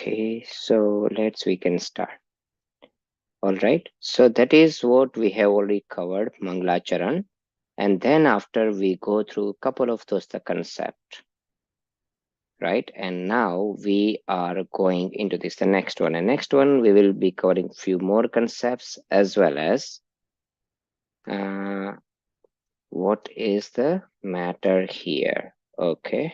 Okay, so we can start. All right, so that is what we have already covered, Mangalacharan. And then after we go through a couple of those the concept, right? And now we are going into this, the next one. And next one, we will be covering few more concepts as well as what is the matter here. Okay.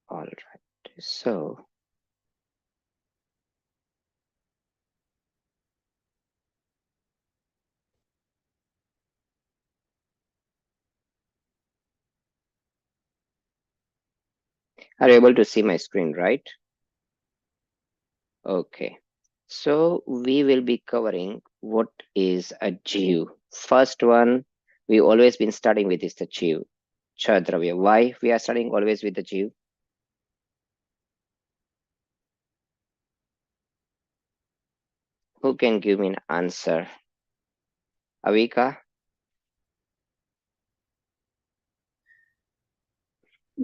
All right. So are you able to see my screen, right? Okay. So we will be covering what is a Jeev. First one, we always been starting with is the Jeev. Chadravya. Why we are starting always with the Jeev? Who can give me an answer? Avika?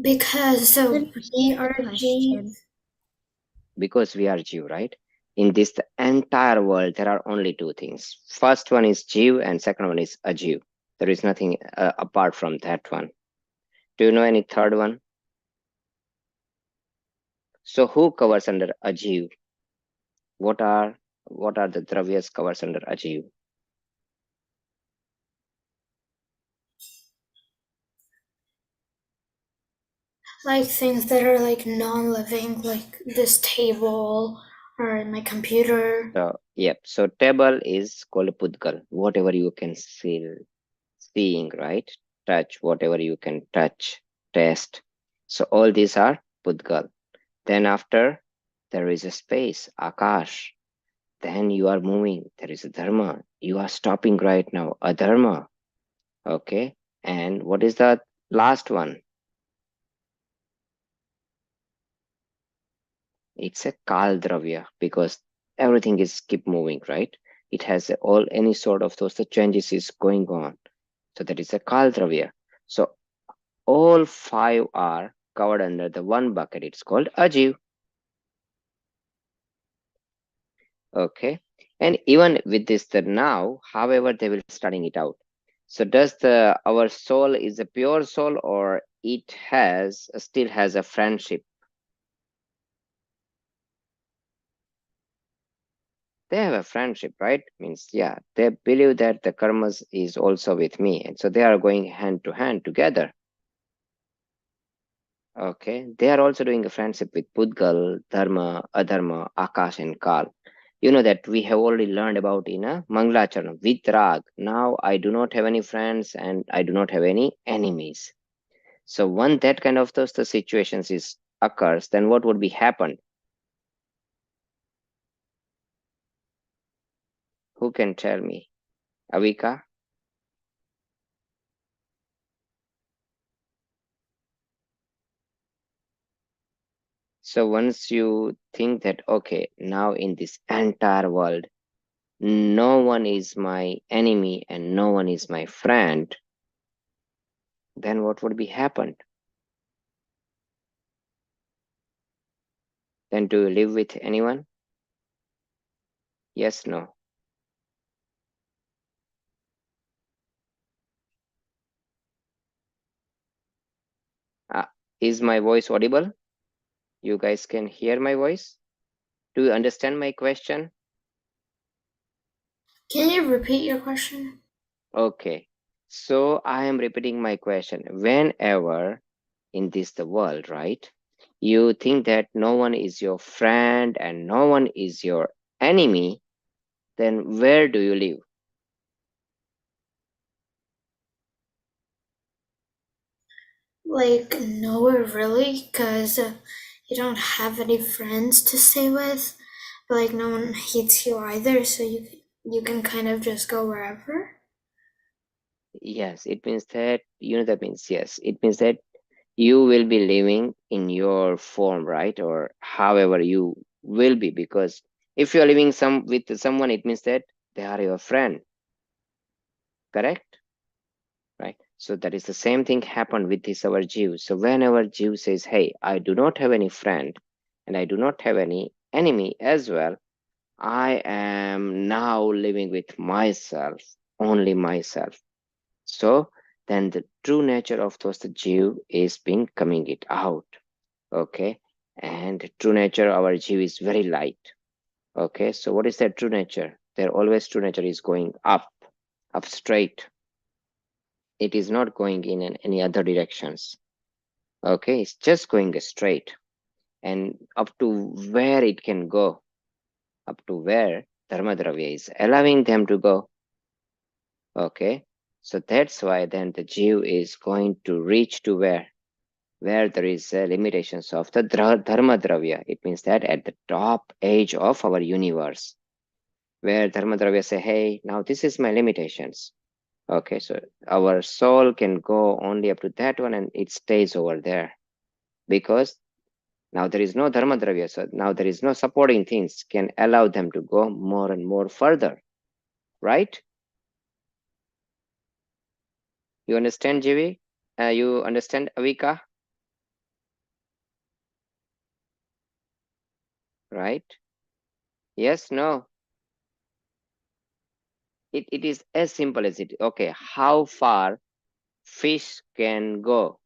Because we are Jeev. Because we are Jeev, right? In this the entire world, there are only two things. First one is Jeev and second one is Ajeev. There is nothing apart from that one. Do you know any third one? So who covers under Ajeev? What are the dravyas covers under Ajeev? Like things that are like non-living, like this table or my computer. So yep. So table is called Pudgal. Whatever you can seeing, right? Touch, whatever you can touch, test. So all these are Pudgal. Then after there is a space, Akash. Then you are moving. There is a dharma. You are stopping right now, adharma. Okay. And what is the last one? It's a kal dravya because everything is keep moving, right? It has all any sort of those the changes is going on. So that is a kal dravya. So all five are covered under the one bucket. It's called ajiv. Okay. And even with this the now, however, they will studying it out. So does the our soul is a pure soul or it has still has a friendship? They have a friendship, right? Means yeah, they believe that the karmas is also with me, and so they are going hand to hand together. Okay, they are also doing a friendship with Pudgal, Dharma, Adharma, Akash, and Kal. You know that we have already learned about in a Mangalacharan with Rag. Now I do not have any friends and I do not have any enemies. So when that kind of those the situations is occurs, then what would be happened? Who can tell me? Avika? So once you think that okay, now in this entire world, no one is my enemy and no one is my friend, then what would be happened? Then do you live with anyone? Yes, no. Uh, is my voice audible? You guys can hear my voice? Do you understand my question? Can you repeat your question? Okay. So I am repeating my question. Whenever in this the world, right? You think that no one is your friend and no one is your enemy, then where do you live? Like nowhere really, because you don't have any friends to stay with. But like no one hates you either, so you can kind of just go wherever. Yes, it means that, that means yes. It means that you will be living in your form, right? Or however you will be, because if you're living with someone, it means that they are your friend, correct? Right? So that is the same thing happened with this our Jew. So whenever Jew says, hey, I do not have any friend and I do not have any enemy as well, I am now living with myself, only myself. So then the true nature of those Jew is being coming it out. Okay. And true nature, our Jew is very light. Okay. So what is their true nature? Their always true nature is going up straight. It is not going in any other directions. Okay. It's just going straight and up to where it can go, up to where Dharmadravya is allowing them to go. Okay. So that's why then the Jew is going to reach to where there is limitations of the dharma dravya. It means that at the top edge of our universe, where dharma dravya say, hey, now this is my limitations. Okay, so our soul can go only up to that one and it stays over there because now there is no dharma dravya. So now there is no supporting things can allow them to go more and more further, right? You understand, Jivi? You understand, Avika? Right? Yes, no. It is as simple as it. Okay, how far fish can go?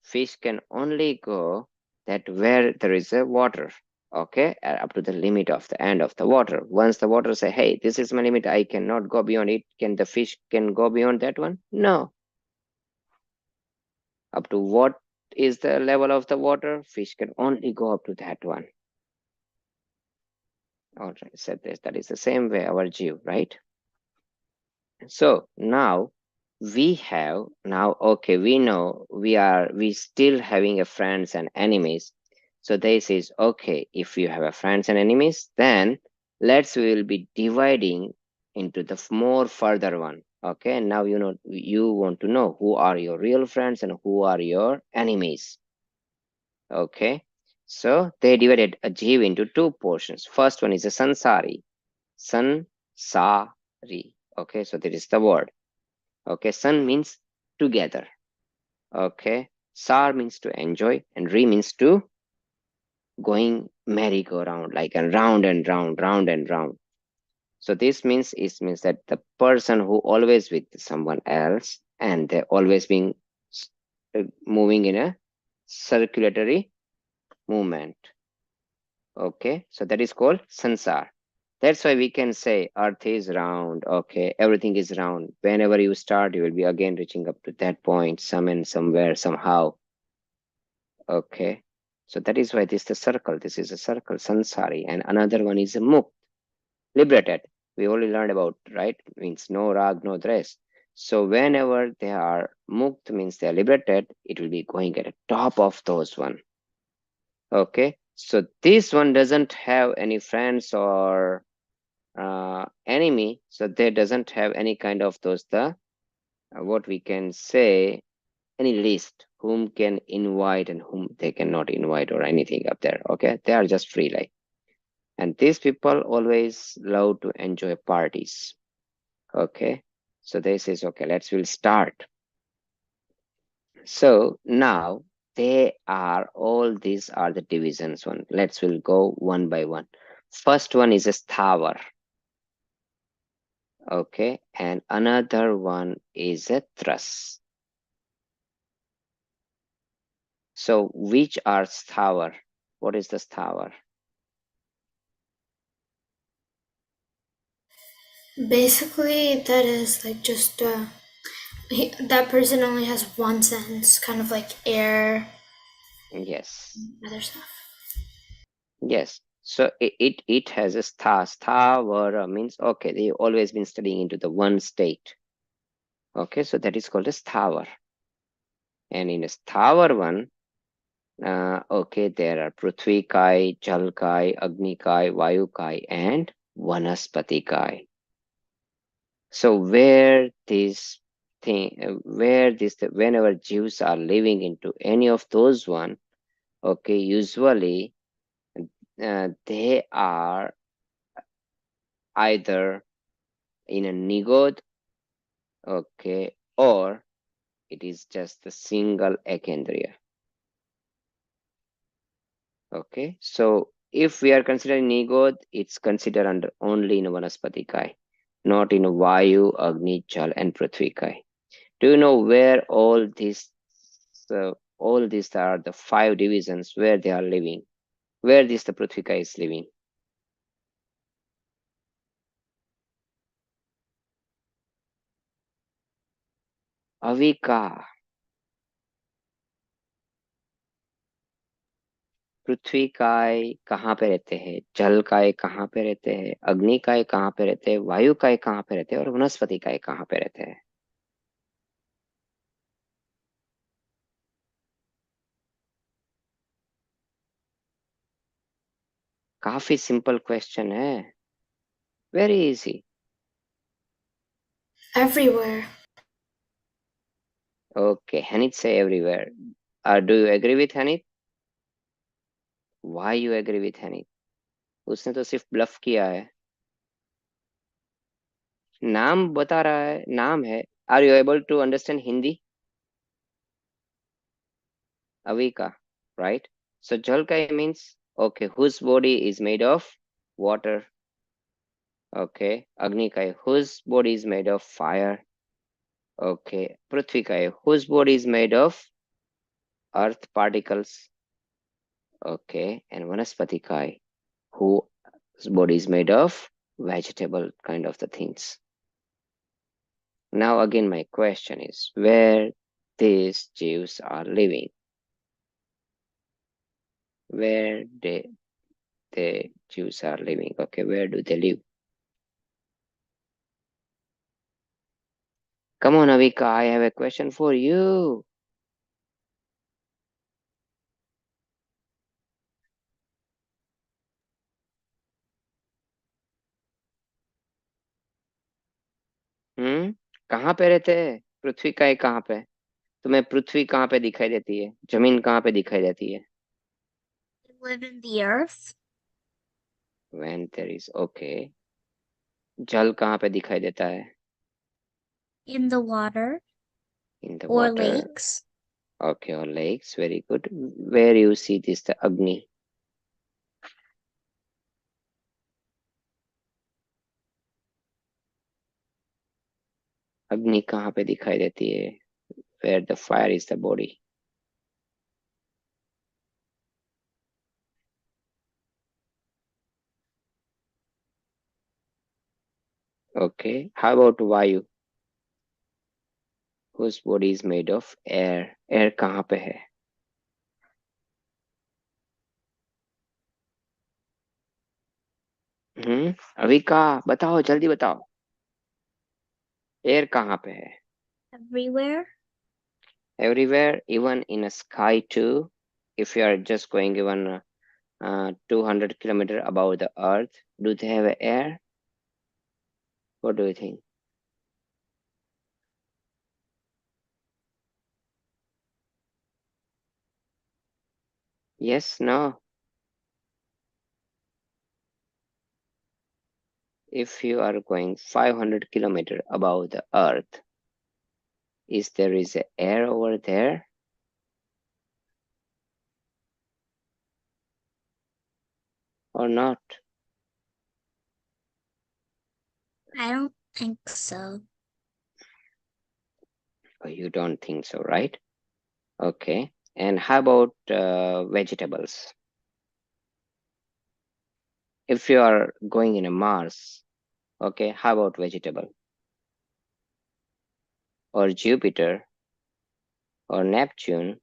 Fish can only go that where there is a water. Okay, up to the limit of the end of the water. Once the water say, hey, this is my limit, I cannot go beyond it. Can the fish can go beyond that one? No. Up to what is the level of the water? Fish can only go up to that one. All right, said this. That is the same way our Jew, right? So now we have now okay, we know we still having a friends and enemies. So this is okay, if you have a friends and enemies, then we will be dividing into the more further one. Okay, and now you know you want to know who are your real friends and who are your enemies. Okay, so they divided a jiva into two portions. First one is a sansari. Sansari. Okay, so that is the word. Okay, san means together. Okay, sar means to enjoy, and re means to going merry-go-round, like and round and round, round and round. So this means that the person who always with someone else, and they're always being moving in a circulatory movement. Okay, so that is called sansar. That's why we can say earth is round. Okay, everything is round. Whenever you start, you will be again reaching up to that point, some and somewhere, somehow. Okay, so that is why this is the circle. This is a circle, sansari, and another one is a mukt, liberated. We only learned about, right? Means no rag, no dress. So whenever they are mukt means they are liberated, it will be going at the top of those one. Okay, so this one doesn't have any friends or enemy, so they doesn't have any kind of those the what we can say any list whom can invite and whom they cannot invite or anything up there. Okay, they are just free like, and these people always love to enjoy parties. Okay, so they says okay, we'll start. So now they are all these are the divisions one. We'll go one by one. First one is a sthavar. Okay, and another one is a thrus. So which are sthavar? What is the sthavar? Basically, that is like just that person only has one sense, kind of like air, Yes, other stuff. yes. So it has a sthavara means okay, they always been studying into the one state. Okay, so that is called a sthavar. And in a sthavar one, okay, there are Prithvi Kai, Jal Kai, Agni Kai, Vayu Kai, and Vanaspati Kai. So whenever Jews are living into any of those one, okay, usually they are either in a nigod, okay, or it is just the single ekendria. Okay, so if we are considering Nigod, it's considered under only in Vanaspatikai, not in Vayu, Agni, Jal, and Prithvikai. Do you know where all these are the five divisions where they are living? Where this the Prithvika is living? Avika. पृथ्वी काय कहाँ पे रहते हैं, जल काय कहाँ पे रहते हैं, अग्नि काय कहाँ पे रहते हैं, वायु काय कहाँ पे रहते हैं, और वनस्पति काय कहाँ पे रहते हैं? काफी सिंपल क्वेश्चन है, very easy. Everywhere. Okay, Haneet से everywhere. Do you agree with Haneet? Why you agree with Haneet? उसने तो सिर्फ ब्लफ किया है, नाम बता रहा है, नाम है. Are you able to understand Hindi? Avika, right? So जल का means, okay, whose body is made of water. Okay, agni kai, whose body is made of fire. Okay, prithvi kai, whose body is made of earth particles. Okay, and vanaspati kai, whose body is made of vegetable kind of the things. Now again my question is, where these Jews are living? Where the Jews are living? Okay, where do they live? Come on, Avika, I have a question for you. कहाँ पे रहते हैं? पृथ्वी का है कहाँ पे? तुम्हें पृथ्वी कहाँ पे दिखाई देती है? जमीन कहाँ पे दिखाई देती है? They live in the earth, When there is, okay. जल कहाँ पे दिखाई देता है? in the water In the or water. lakes. Okay, or lakes, very good. Where you see this, the Agni? अग्नि कहाँ पे दिखाई देती है? Where the fire is the body. Okay, how about Vayu? Whose body is made of air? Air कहाँ पे है? अविका, बताओ, जल्दी बताओ. एयर कहाँ पे है? Everywhere. Everywhere, even in a sky too. If you are just going even 200 kilometer above the earth, do they have air? What do you think? Yes, no? If you are going 500 kilometer above the earth, is there is a air over there? Or not? I don't think so. Oh, you don't think so, right? Okay. And how about vegetables? If you are going in a Mars, okay, how about vegetable? Or Jupiter? Or Neptune?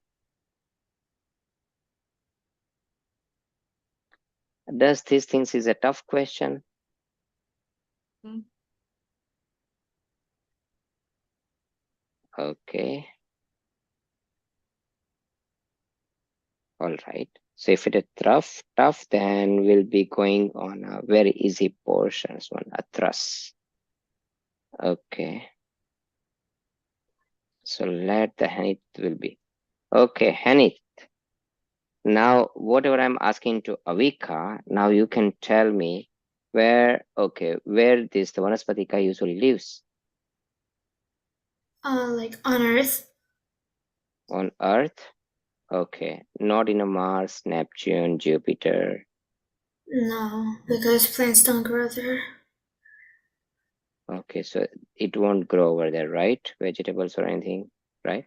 Does these things is a tough question? Mm. Okay. All right. So if it is tough, then we'll be going on a very easy portions one, a thrust. Okay. So let the Hanit will be. Okay, Hanit. Now, whatever I'm asking to Avika, now you can tell me where, okay, where this the Vanaspatika usually lives. Like on Earth? On Earth? Okay, not in a Mars, Neptune, Jupiter. No, because plants don't grow there. Okay, so it won't grow over there, right? Vegetables or anything, right?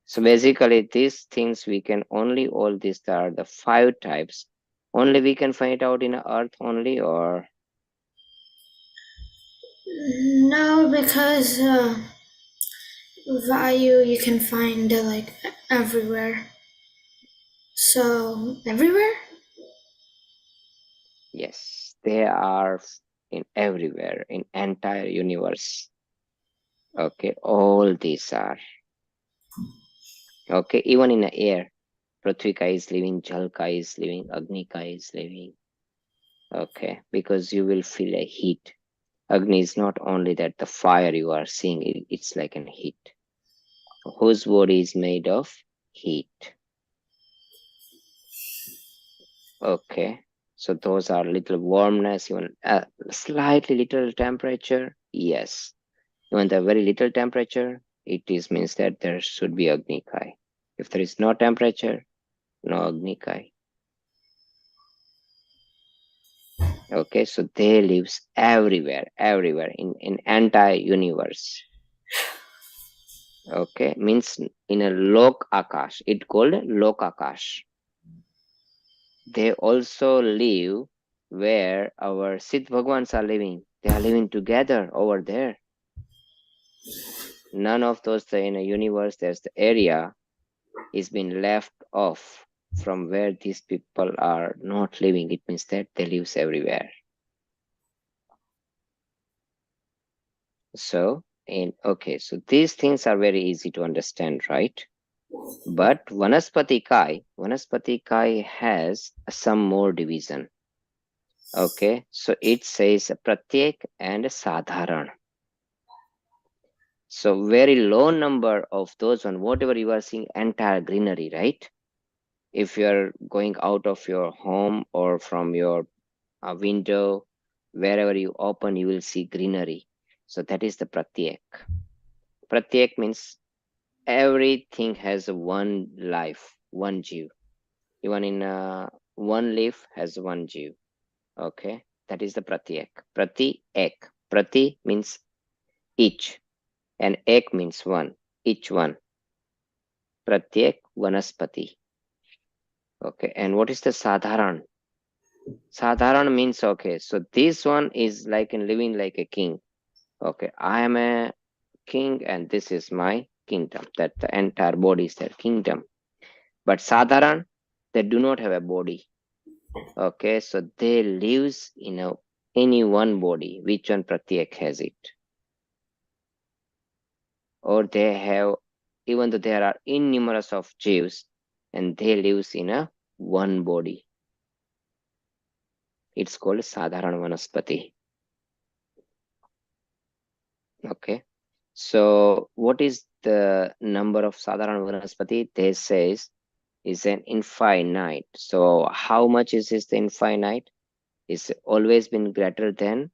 So basically these things we can only, all these are the 5 types. Only we can find it out in Earth only, or No, because value you can find like everywhere. So everywhere? yes, they are in everywhere, in entire universe. Okay, all these are. Okay, even in the air, Prathvika is living, Jalka is living, Agnika is living. Okay, because you will feel a heat. Agni is not only that the fire you are seeing, it's like an heat. Whose body is made of heat. Okay, so those are little warmness, even slightly little temperature. Yes, even the very little temperature, it is means that there should be Agnikai. If there is no temperature, no Agnikai. Okay, so they lives everywhere, everywhere in entire universe. Okay, means in a lok akash, it called lok akash. They also live where our Siddh Bhagwans are living. They are living together over there. None of those in a universe, there's the area is been left off from where these people are not living. It means that they lives everywhere. So okay, so these things are very easy to understand, right? But Vanaspati Kai has some more division. Okay, so it says Pratyek and Sadharan. So very low number of those one, whatever you are seeing, entire greenery, right? If you are going out of your home or from your window, wherever you open, you will see greenery. So that is the Pratyek. Pratyek means everything has one life, one Jeev. Even in one leaf has one Jeev. Okay, that is the Pratyek. Pratyek. Prati means each, and ek means one, each one. Pratyek Vanaspati. Okay, and what is the Sadharan? Sadharan means, okay, so this one is like in living like a king. Okay, I am a king and this is my kingdom. That the entire body is their kingdom. But Sadharan, they do not have a body. Okay, so they lives in any one body. Which one Pratyek has it? Or they have, even though there are innumerous of Jews, and they lives in a one body. It's called Sadharan Vanaspati. Okay, so what is the number of Sadharan Vanaspati? They says is an infinite. So how much is this the infinite? It's always been greater than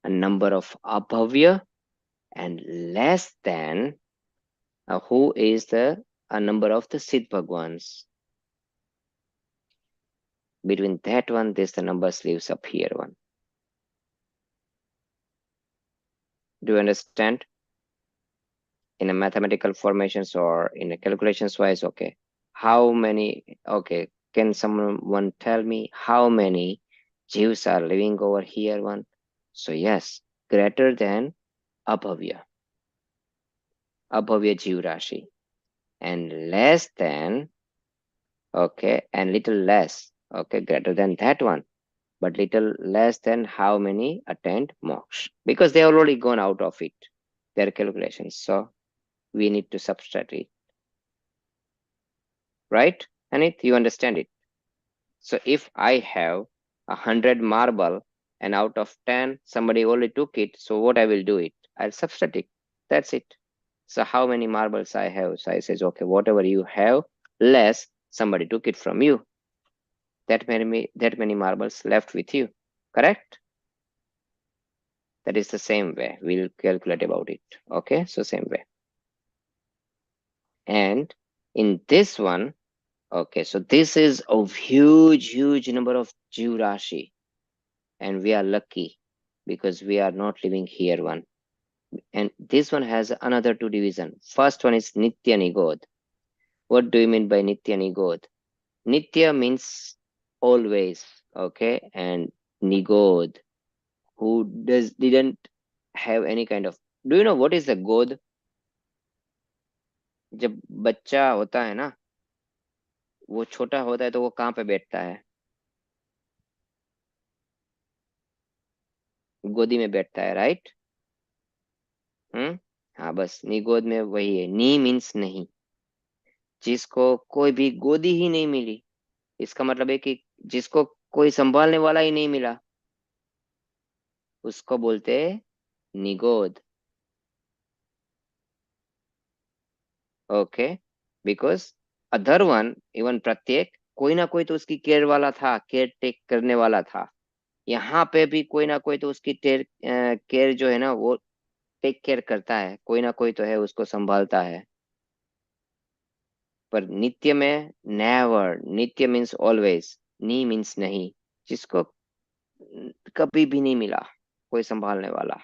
a number of Abhavya and less than who is the a number of the Siddh Bhagwans. Between that one, this the numbers lives up here one. Do you understand? In a mathematical formations or in a calculations wise, okay. How many, okay, can someone tell me how many Jews are living over here one? So yes, greater than Abhavya. Abhavya Jeev Rashi. And less than, okay, and little less, okay, greater than that one, but little less than how many attend moksha, because they already gone out of it, their calculations. So we need to subtract it, right? Anit, you understand it? So if I have 100 marble and out of 10 somebody only took it, so what I will do it? I'll subtract it. That's it. So how many marbles I have? So I says, okay, whatever you have, less somebody took it from you. That many marbles left with you. Correct? That is the same way we'll calculate about it. Okay, so same way. And in this one, okay, so this is a huge number of Jew Rashi, and we are lucky because we are not living here one. And this one has another two division. First one is Nitya Nigod. What do you mean by Nitya Nigod? Nitya means always, okay, and Nigod, who didn't have any kind of. Do you know what is the god? जब बच्चा होता है ना, वो छोटा होता है तो वो कहाँ पे बैठता है? गोदी में बैठता है, राइट? हाँ, बस निगोद में वही है। नी मीन्स नहीं, जिसको कोई भी गोदी ही नहीं मिली, इसका मतलब है कि जिसको कोई संभालने वाला ही नहीं मिला, उसको बोलते हैं निगोद। Okay, because other one, even प्रत्येक, कोई ना कोई तो उसकी केयर वाला था, केयर टेक करने वाला था। यहाँ पे भी कोई ना कोई तो उसकी केयर जो है ना, वो टेक केयर करता है, कोई ना कोई तो है उसको संभालता है। पर नित्य में नेवर, नित्य मीन्स ऑलवेज, नी मीन्स नहीं, जिसको कभी भी नहीं मिला कोई संभालने वाला।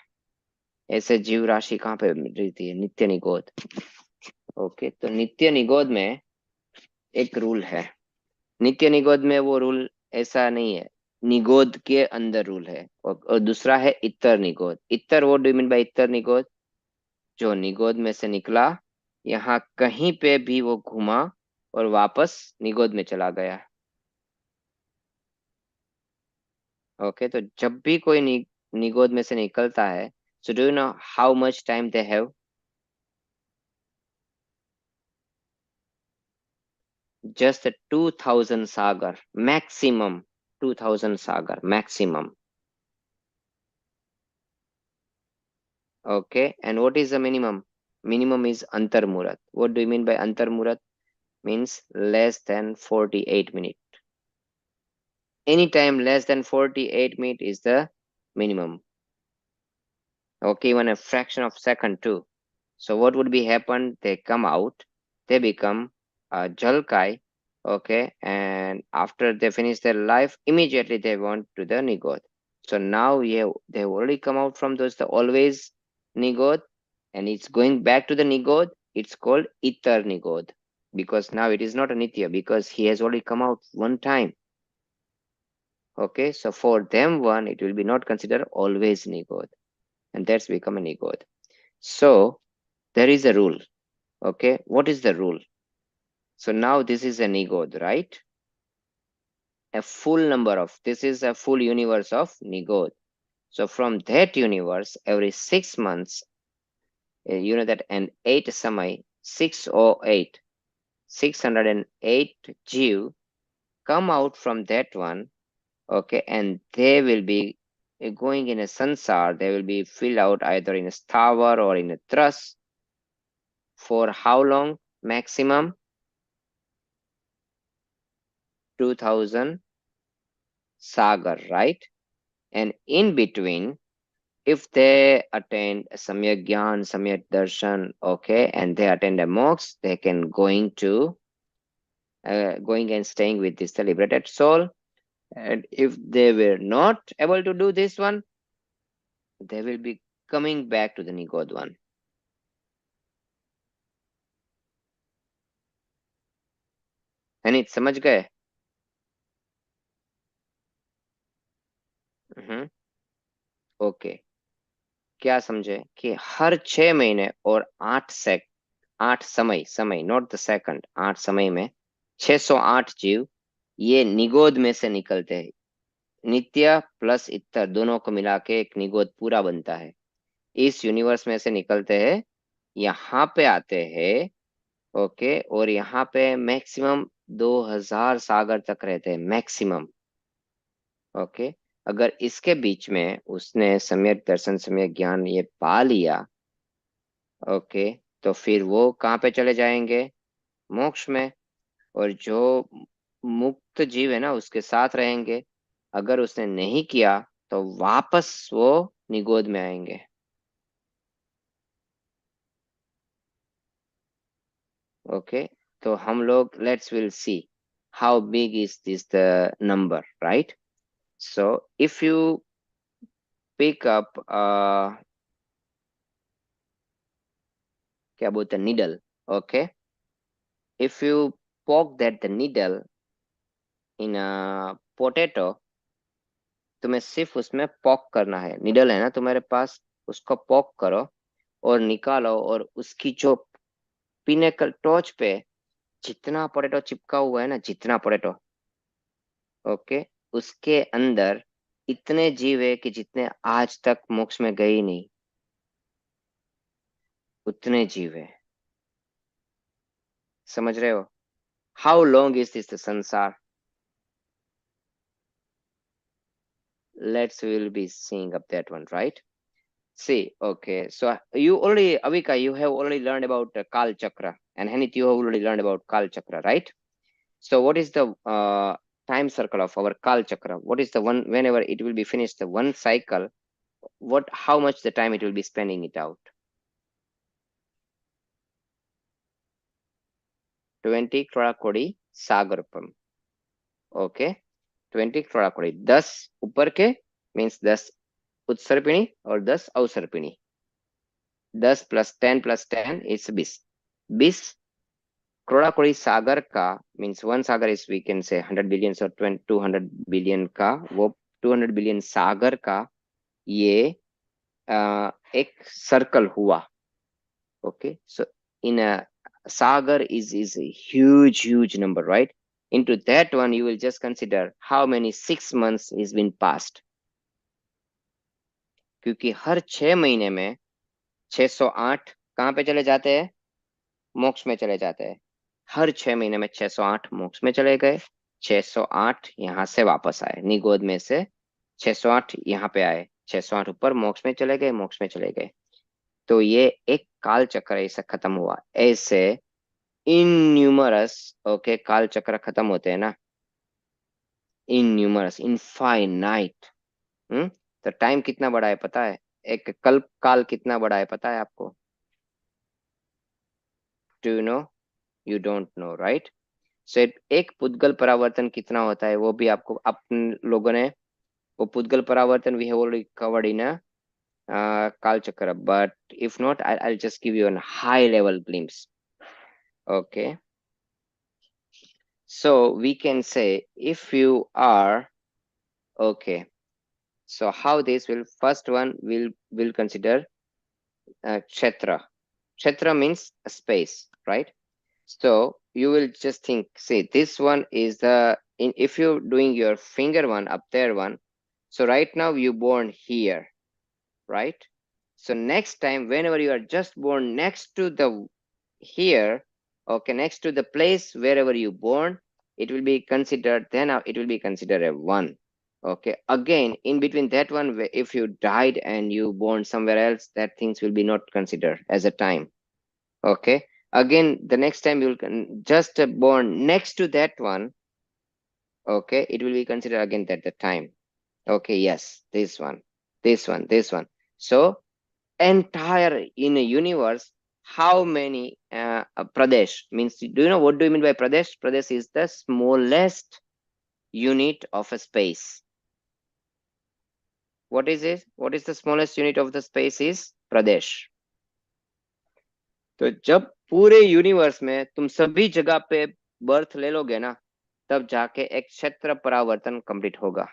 ऐसे जीव राशि कहाँ पे रहती है? नित्य निगोद। ओके, तो नित्य निगोद में एक रूल है। नित्य निगोद में वो रूल ऐसा नहीं है, निगोद के अंदर रूल है। और दूसरा है इतर निगोद। इतर, वो डू मीन बाय इतर निगोद? जो निगोद में से निकला, यहाँ कहीं पे भी वो घुमा और वापस निगोद में चला गया। ओके, तो जब भी कोई निगोद में से निकलता है, so do you know how much time they have? Just 2000 Sagar maximum, 2000 Sagar maximum. Okay, and what is the minimum? Minimum is antarmurat. What do you mean by antarmurat? Means less than 48 minutes. Anytime less than 48 minutes is the minimum. Okay, even a fraction of second too. So what would be happen? They come out, they become a jalkai. Okay, and after they finish their life, immediately they want to the nigod. So now they've already come out from those the always nigod, and it's going back to the nigod. It's called itar nigod, because now it is not a nitya, because he has already come out one time. Okay, so for them one, it will be not considered always nigod, and that's become a nigod. So there is a rule. Okay, what is the rule? So now this is a nigod, right? A full number of, this is a full universe of nigod. So from that universe, every 6 months, you know that an 8 samai, 608, 608 Jew come out from that one. Okay, and they will be going in a sansar, they will be filled out either in a stavar or in a trust. For how long? Maximum 2000 sagar, right? And in between, if they attend Samyak Gyan, Samyak Darshan, okay, and they attend a moksha, they can going and staying with this liberated soul. And if they were not able to do this one, they will be coming back to the Nigod one. And it's समझ गए? Okay, क्या समझे कि हर 6 महीने और 8 समय, not the second, 8 समय में 608 जीव ये निगोद में से निकलते हैं। नित्य प्लस इतर दोनों को मिला के एक निगोद पूरा बनता है। इस यूनिवर्स में से निकलते हैं, यहाँ पे आते हैं। ओके, और यहाँ पे मैक्सिमम 2000 सागर तक रहते हैं मैक्सिमम। ओके, अगर इसके बीच में उसने सम्यक दर्शन, सम्यक ज्ञान ये पा लिया, ओके, तो फिर वो कहाँ पे चले जाएंगे? मोक्ष में। और जो मुक्त जीव है ना, उसके साथ रहेंगे। अगर उसने नहीं किया तो वापस वो निगोद में आएंगे। ओके, तो हम लोग let's will see how big is this the number, right? So if you pick up क्या बोलते हैं, needle, okay, if you poke that the needle in a potato, तुम्हें सिर्फ उसमें पॉक करना है, निडल है ना तुम्हारे पास, उसको पॉक करो और निकालो, और उसकी जो पिनेकल टॉच पे जितना पोटैटो चिपका हुआ है ना, जितना पोटैटो, ओके, उसके अंदर इतने जीव है कि जितने आज तक मोक्ष में गए ही नहीं, उतने जीव है। समझ रहे हो? हाउ लॉन्ग इज दिस संसार? Let's will be seeing up that one, right? See, okay. So you already, Avika, you have already learned about Kal Chakra, and Hanit, you have already learned about Kal Chakra, right? So what is the time circle of our Kal Chakra? What is the one, whenever it will be finished, the one cycle, what, how much the time it will be spending it out? 20 Kora Kodi Sagarpam. Okay. 20 Kora Kodi. 10 ऊपर के means 10 उत्सर्पिणी और 10 अवसर्पिणी. 10 plus 10 plus 10 is 20. 20 करोड़ा कोड़ी सागर का means one सागर is we can say 100 billion और 200 billion का, वो 200 बिलियन सागर का ये एक सर्कल हुआ. Okay, so in Sagar is a huge number, right? Into that one you will just consider how many 6 months is been passed, क्योंकि हर 6 महीने में 608 कहाँ पे चले जाते हैं? मोक्ष में चले जाते हैं. हर 6 महीने में 608 मोक्ष में चले गए, 608 यहाँ से वापस आए, निगोद में से 608 यहाँ पे आए, 608 ऊपर मोक्ष में चले गए, मोक्ष में चले गए. तो ये एक काल चक्र ऐसा खत्म हुआ. ऐसे इनन्यूमरस, ओके, काल चक्र खत्म होते हैं ना, इनन्यूमरस, इनफाइनाइट. तो टाइम कितना बड़ा है पता है? एक कल्प काल कितना बड़ा है पता है आपको? Do you know? You don't know, right? So एक पुद्गल परावर्तन कितना होता है वो भी आपको अपन लोगों ने, वो पुद्गल परावर्तन we have already covered in a काल चक्र, but if not I'll just give you a high level glimpse. Okay, so we can say if you are, okay, so how this will, first one will consider kshetra. Kshetra means a space, right? So you will just think, say this one is the, if you're doing your finger one up there one, so right now you born here, right? So next time whenever you are just born next to the here, okay, next to the place wherever you born, it will be considered, then it will be considered a one. Okay, again in between that one, if you died and you born somewhere else, that things will be not considered as a time. Okay, again the next time you will just born next to that one, okay, it will be considered again that the time. Okay, yes, this one, this one, this one. So entire in a universe, how many pradesh means, do you know what do you mean by pradesh? Pradesh is the smallest unit of a space. What is it? What is the smallest unit of the space? Is pradesh. तो जब पूरे universe में तुम सभी जगह पे birth ले लोगे ना, तब जाके एक क्षेत्र परावर्तन कंप्लीट होगा,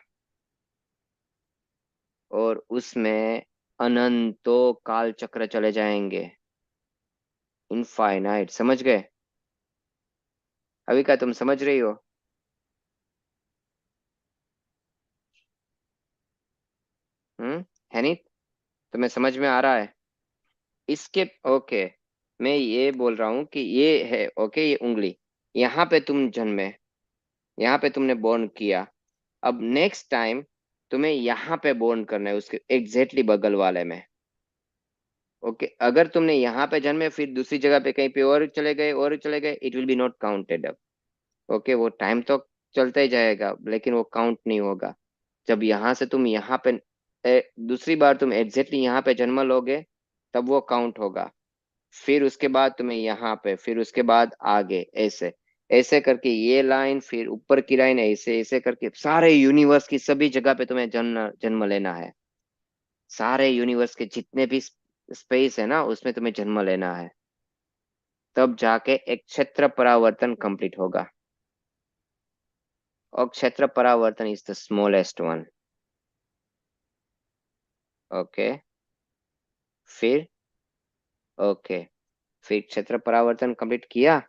और उसमें अनंतों काल चक्र चले जाएंगे, इनफाइनाइट. समझ गए? अभी क्या तुम समझ रही हो? है नहीं? तुम्हें समझ में आ रहा है? इसके, ओके, मैं ये बोल रहा हूँ कि ये है, ओके, ये उंगली, यहाँ पे तुम जन्मे, यहाँ पे तुमने बोर्न किया. अब नेक्स्ट टाइम तुम्हें यहाँ पे बोर्न करना है, उसके एग्जैक्टली बगल वाले में. ओके, अगर तुमने यहाँ पे जन्मे फिर दूसरी जगह पे कहीं पे और चले गए, और चले गए, it will be not counted up. Okay, वो टाइम तो चलता ही जाएगा लेकिन वो काउंट नहीं होगा. जब यहाँ से तुम यहाँ पे दूसरी बार तुम एग्जैक्टली यहाँ पे जन्म लोगे, तब वो काउंट होगा. फिर उसके बाद तुम्हें यहाँ पे, फिर उसके बाद आगे, ऐसे ऐसे करके ये लाइन, फिर ऊपर की लाइन, ऐसे ऐसे करके सारे यूनिवर्स की सभी जगह पे तुम्हें जन्म जन्म लेना है। सारे यूनिवर्स के जितने भी स्पेस है ना, उसमें तुम्हें जन्म लेना है। तब जाके एक क्षेत्र परावर्तन कंप्लीट होगा। और क्षेत्र परावर्तन is the smallest one. Okay. फिर ओके, फिर क्षेत्र परावर्तन कंप्लीट किया।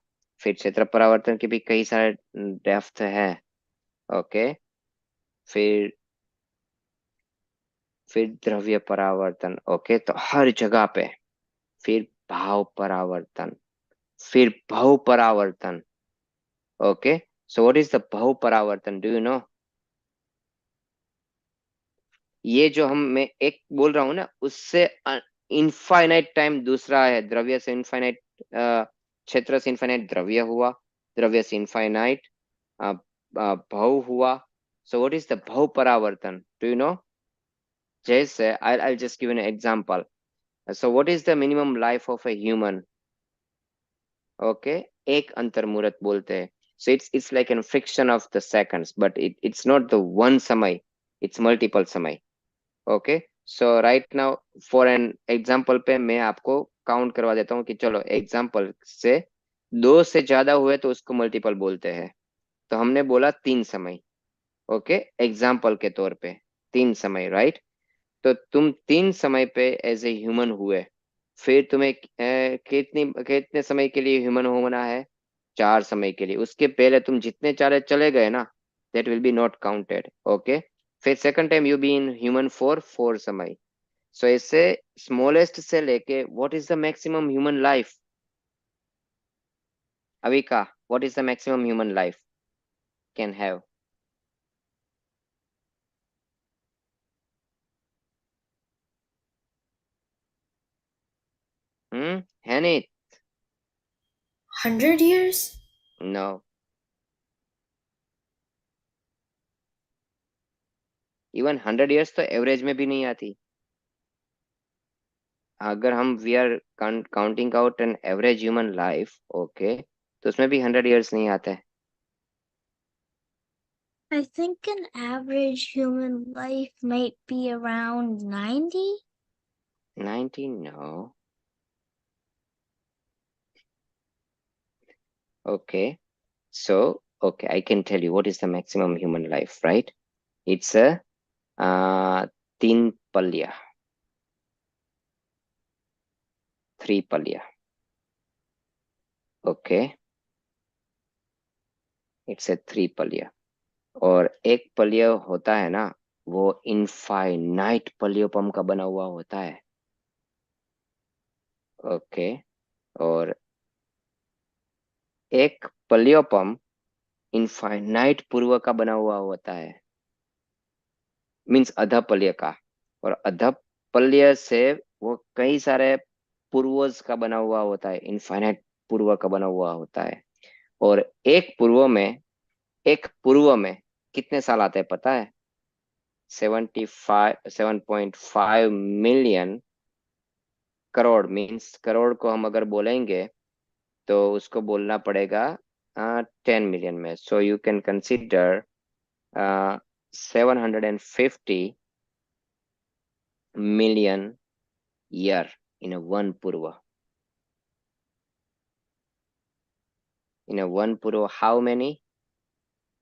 फिर क्षेत्र परावर्तन के भी कई सारे डेप्थ है। ओके। फिर फिर द्रव्य परावर्तन। ओके, तो हर जगह पे। फिर भाव परावर्तन। फिर बहु परावर्तन। Okay. So what is the बहु परावर्तन, डू यू नो? ये जो मैं एक बोल रहा हूँ ना, उससे इनफाइनाइट टाइम दूसरा है। द्रव्य से इनफाइनाइट, क्षेत्र से इनफाइनाइट द्रव्य हुआ। द्रव्य से इनफाइनाइट बहु हुआ। सो व्हाट इज द बहु परावर्तन, डू यू नो? जैसे I'll just give you an example. So what is the minimum life of a human? Okay, एक अंतर्मुहूर्त बोलते हैं। So it's like an friction of the seconds, but it's not the one समय, it's multiple समय। Okay. So right now, for an example पे मैं आपको count करवा देता हूँ कि चलो एग्जांपल से दो से ज्यादा हुए तो उसको मल्टीपल बोलते हैं। तो हमने बोला तीन समय। ओके, एग्जाम्पल के तौर पे तीन समय, राइट? तो तुम तीन समय पे एज ए ह्यूमन हुए। फिर तुम्हें कितनी कितने समय के लिए ह्यूमन होना है? चार समय के लिए। उसके पहले तुम जितने चारे चले गए ना, that will be not counted. Okay. फिर second time you be in human for four समय। सो इससे स्मॉलेस्ट से लेके what is the maximum human life? अभी का what is the maximum human life can have? है नहीं? 100 years? नो। इवन 100 ईयर्स तो एवरेज में भी नहीं आती। अगर हम we are counting out an average human life, okay, तो उसमें भी 100 ईयर्स नहीं आते। I think an average human life might be around 90. 90? No. Okay. So okay, I can tell you what is the maximum human life, right? It's a तीन पलिया, three पलिया। Okay, it's a three पलिया। और एक पलिया होता है ना, वो इनफाइनाइट पलियोपम का बना हुआ होता है। ओके। और एक पलियोपम इनफाइनाइट पूर्व का बना हुआ होता है, मीन्स अधपल्य का। और अधपल्य से वो कई सारे पूर्वज का बना हुआ होता है, इनफाइनाइट पूर्व का बना हुआ होता है। और एक पूर्व में कितने साल आते हैं पता है? 7.5 मिलियन करोड़। मीन्स करोड़ को हम अगर बोलेंगे तो उसको बोलना पड़ेगा 10 मिलियन में। So you can consider 750 million year in a one purva. In a one purva, how many?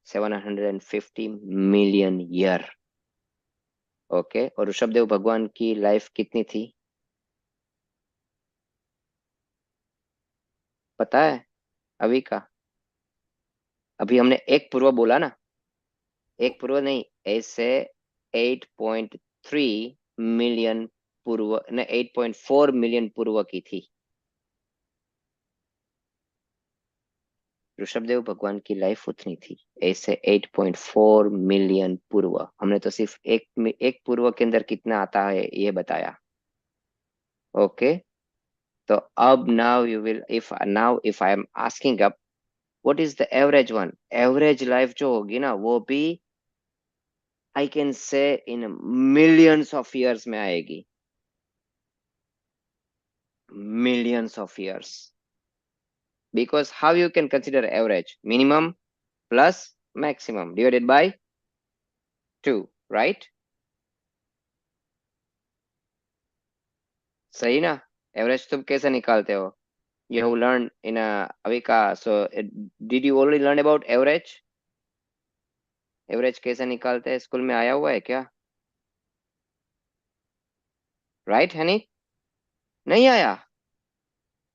750 million year. Okay. और ऋषभदेव भगवान की लाइफ कितनी थी पता है अभी का? अभी हमने एक पूर्व बोला ना, एक पूर्व नहीं, ऐसे 8.3 मिलियन पूर्व ने 8.4 मिलियन पूर्व की थी। ऋषभदेव भगवान की लाइफ उतनी थी, ऐसे 8.4 मिलियन पूर्व। हमने तो सिर्फ एक पूर्व के अंदर कितना आता है ये बताया। ओके। तो अब now you will, if I am asking up what is the average one, average life जो होगी ना, वो भी I can say in millions of years में आएगी। millions of years. Because how you can consider average? Minimum plus maximum divided by 2, right? सही ना? Average तुम कैसे निकालते हो? You have learned in a Avika. So did you already learn about average? Average कैसे निकालते हैं? स्कूल में आया हुआ है क्या? Right, honey? नहीं आया?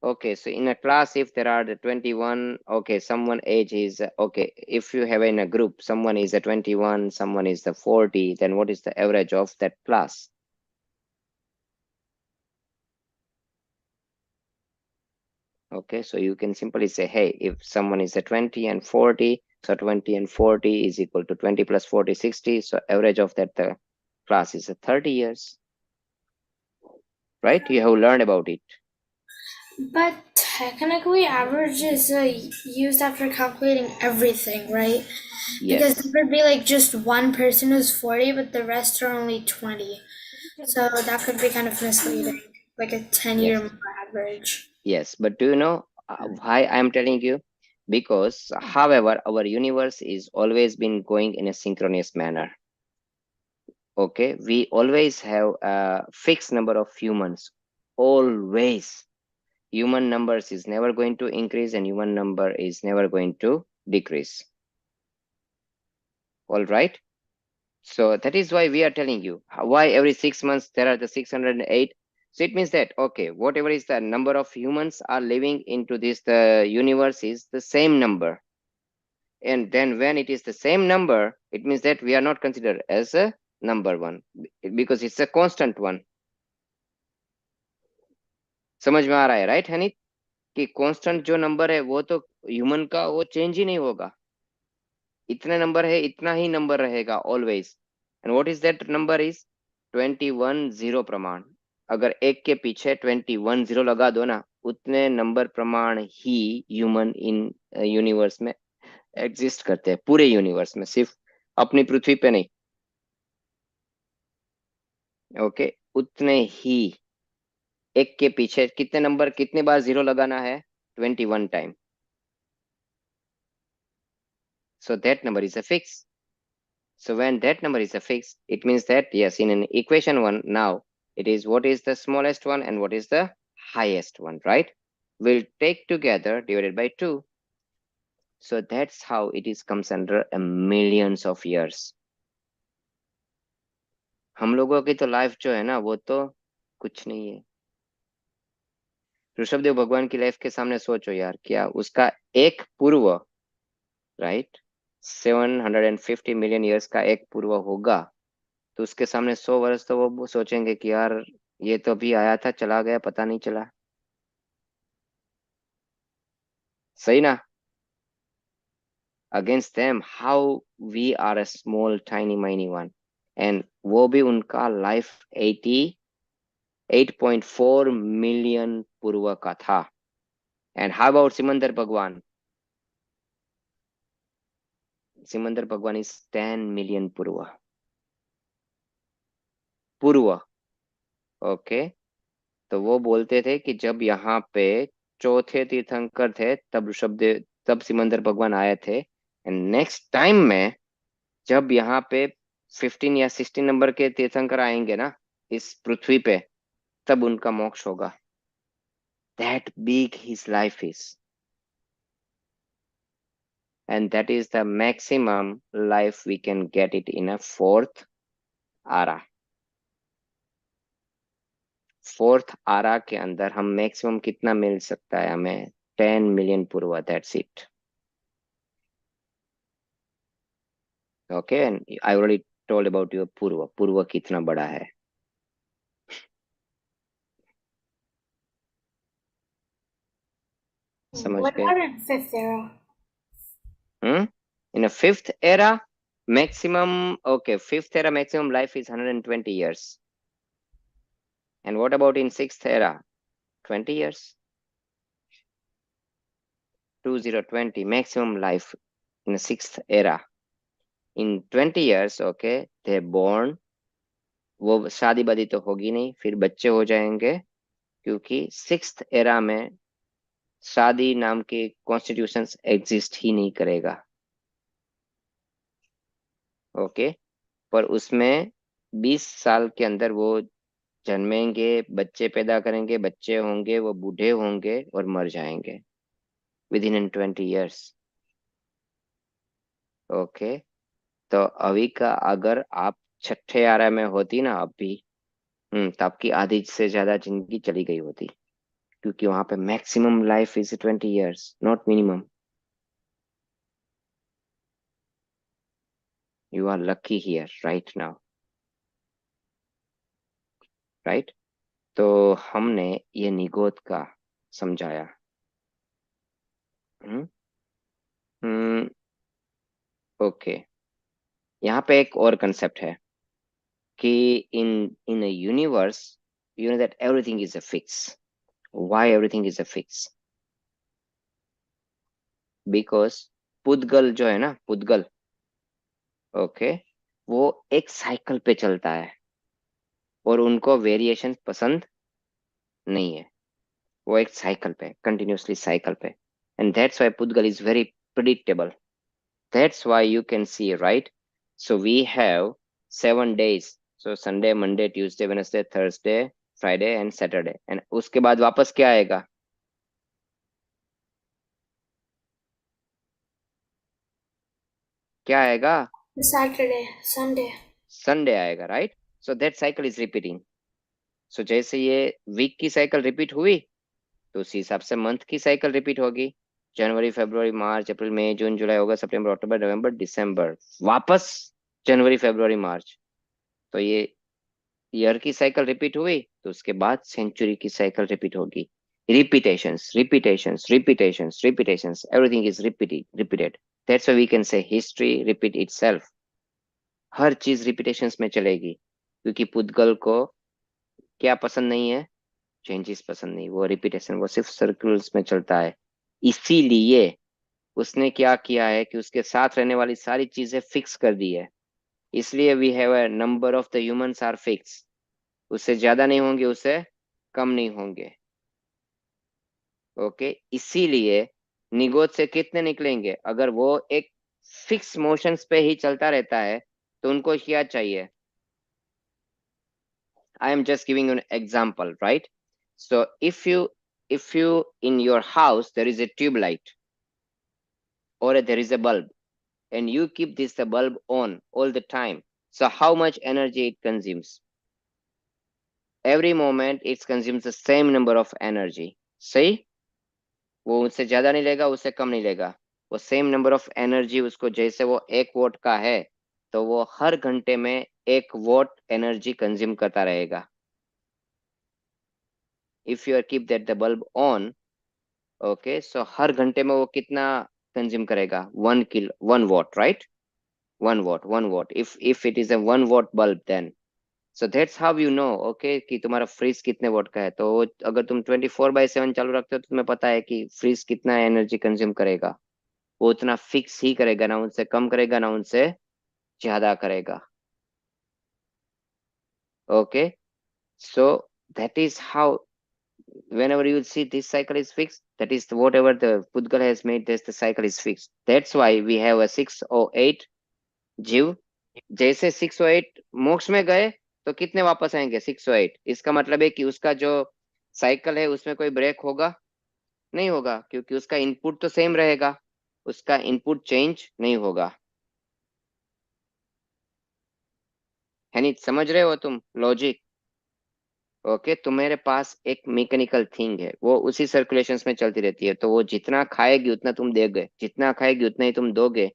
Okay, so in a class, if there are the 21, okay, someone age is, okay, if you have in a group, someone is a 21, someone is the 40, then what is the average of that class? Okay, so you can simply say, hey, if someone is a 20 and 40, so 20 and 40 is equal to 20 plus 40, 60. So average of that class is 30 years, right? You have learned about it. But technically, average is used after calculating everything, right? Because Yes, there could be like just one person who's 40, but the rest are only 20. So that could be kind of misleading, like a 10-year yes, average. yes. But do you know why I'm telling you? Because, however, our universe is always been going in a synchronous manner. Okay, we always have a fixed number of humans. Always. Human numbers is never going to increase and human number is never going to decrease. All right. So that is why we are telling you why every 6 months there are the 608. So it means that, okay, whatever is the number of humans are living into this, the universe is the same number. And then when it is the same number, it means that we are not considered as a number one because it's a constant one. समझ में आ रहा है, right, हनीत? कि constant जो number है वो तो human का वो चेंज ही नहीं होगा. इतने नंबर है, इतना ही नंबर रहेगा always. And what is that number is 21 प्रमाण. अगर एक के पीछे 21 लगा दो ना, उतने नंबर प्रमाण ही ह्यूमन इन यूनिवर्स में एग्जिस्ट करते हैं, पूरे यूनिवर्स में, सिर्फ अपनी पृथ्वी पे नहीं. ओके, उतने ही. एक के पीछे कितने नंबर, कितने बार जीरो लगाना है? 21 time. So that number is a fix. So when that number is a fix, it means that yes, in an equation one now, it is what is the smallest one and what is the highest one, right? We'll take together divided by 2. So that's how it is comes under a millions of years. हम लोगों की तो life जो है ना वो तो कुछ नहीं है. ऋषभदेव भगवान की लाइफ के सामने सोचो यार, क्या उसका एक पूर्व, राइट, 750 मिलियन ईयर्स का एक पूर्व होगा, तो उसके सामने 100 वर्ष तो वो सोचेंगे कि यार ये तो अभी आया था, चला गया, पता नहीं चला. सही ना? Against them how we are a small tiny miny one. And वो भी उनका लाइफ 88.4 मिलियन पूर्व का था. एंड हाउ अबाउट सिमंदर भगवान? सिमंदर भगवान इज 10 मिलियन पूर्व. पूर्व. ओके, तो वो बोलते थे कि जब यहाँ पे चौथे तीर्थंकर थे तब ऋषभदेव, तब सिमंदर भगवान आए थे. एंड नेक्स्ट टाइम में जब यहाँ पे 15 या 16 नंबर के तीर्थंकर आएंगे ना इस पृथ्वी पे, तब उनका मोक्ष होगा. That big his life is. And that is the maximum life we can get it in a fourth आरा. फोर्थ आरा के अंदर हम मैक्सिमम कितना मिल सकता है हमें? 10 मिलियन पूर्व. That's it. Okay, and I already told about your पूर्व. पूर्व कितना बड़ा है. समझ What गए? about in fifth era? In a fifth era, maximum, okay, fifth era maximum life is 120 years. And what about in sixth era? 20 years. 2020 maximum life in a sixth era. In 20 years, okay, they're born. वो शादी वादी तो होगी नहीं, फिर बच्चे हो जाएंगे, क्योंकि सिक्स्थ एरा में शादी नाम के कॉन्स्टिट्यूशन एग्जिस्ट ही नहीं करेगा। ओके, पर उसमें 20 साल के अंदर वो जन्मेंगे, बच्चे पैदा करेंगे, बच्चे होंगे, वो बूढ़े होंगे और मर जाएंगे विदिन इन 20 years। ओके, तो अभी का अगर आप छठे आरा में होती ना अभी, तो आपकी आधी से ज्यादा जिंदगी चली गई होती, क्योंकि वहां पे maximum life is 20 years, not minimum. You are lucky here right now, right. तो हमने ये निगोद का समझाया। Hmm hmm, okay. यहाँ पे एक और कंसेप्ट है कि in in a universe, you know that everything is a fix. Why everything is a fix? Because पुद्गल जो है ना, पुद्गल, ओके, वो एक साइकिल पे चलता है और उनको वेरिएशन पसंद नहीं है। वो एक साइकिल पे, कंटिन्यूअसली साइकिल पे, एंड दैट्स व्हाई पुद्गल is very predictable. That's why you can see, right? So we have 7 days. So Sunday, Monday, Tuesday, Wednesday, Thursday, Friday and Saturday. And उसके बाद वापस क्या आएगा? क्या आएगा? Saturday, Sunday. संडे आएगा, right? So that cycle is repeating. So जैसे ये वीक की साइकिल रिपीट हुई, तो उसी हिसाब से मंथ की साइकिल रिपीट होगी। जनवरी, फरवरी, मार्च, अप्रैल, मई, जून, जुलाई, अगस्त, सितंबर, अक्टूबर, नवंबर, दिसंबर, वापस जनवरी, फरवरी, मार्च। तो ये ईयर की साइकिल रिपीट हुई, तो उसके बाद सेंचुरी की साइकिल रिपीट होगी। Repetitions, repetitions, repetitions, repetitions, everything is repeated. That's why we can say history repeat itself. हर चीज रिपीटेशंस में चलेगी, क्योंकि पुद्गल को क्या पसंद नहीं है? चेंजेस पसंद नहीं, वो रिपीटेशन, वो सिर्फ सर्कल्स में चलता है। इसीलिए उसने क्या किया है कि उसके साथ रहने वाली सारी चीजें फिक्स कर दी है। इसलिए we have a number of the humans are fix. उससे ज्यादा नहीं होंगे, उससे कम नहीं होंगे। ओके, इसीलिए निगोद से कितने निकलेंगे? अगर वो एक फिक्स मोशंस पे ही चलता रहता है, तो उनको क्या चाहिए? I am just giving an example, right? So if you in your house there is a tube light or there is a bulb, and you keep this the bulb on all the time, so how much energy it consumes? Every moment it consumes the same number of energy, सही? वो उससे ज्यादा नहीं लेगा, उससे कम नहीं लेगा। वो सेम नंबर ऑफ एनर्जी उसको, जैसे वो 1 वोट का है, तो वो हर घंटे में 1 वोट एनर्जी कंज्यूम करता रहेगा। If you are keep that the bulb on, okay, so हर घंटे में वो कितना कंज्यूम करेगा? 1 watt, right? 1 watt, 1 watt. If it is a 1 watt bulb, then so that's how you know, okay, कि तुम्हारा फ्रिज कितने वोट का है। तो अगर तुम 24/7 चालू रखते हो, तो तुम्हें पता है कि फ्रिज कितना एनर्जी कंज्यूम करेगा। वो उतना फिक्स ही करेगा, ना उनसे कम करेगा, ना उनसे ज्यादा करेगा। Okay, so that is how, whenever you see this cycle is fixed, that is whatever the Pudgal has made, this the cycle is fixed. That's why we have a 608 जीव। जैसे 608 मोक्ष में गए, तो कितने वापस आएंगे? 608। इसका मतलब है कि उसका जो साइकिल है उसमें कोई ब्रेक होगा? नहीं होगा, क्योंकि उसका इनपुट तो सेम रहेगा, उसका इनपुट चेंज नहीं होगा। है नहीं? समझ रहे हो तुम लॉजिक? ओके, तुम्हारे पास एक मैकेनिकल थिंग है, वो उसी सर्कुलेशंस में चलती रहती है, तो वो जितना खाएगी उतना तुम दोगे, जितना खाएगी उतना ही तुम दोगे।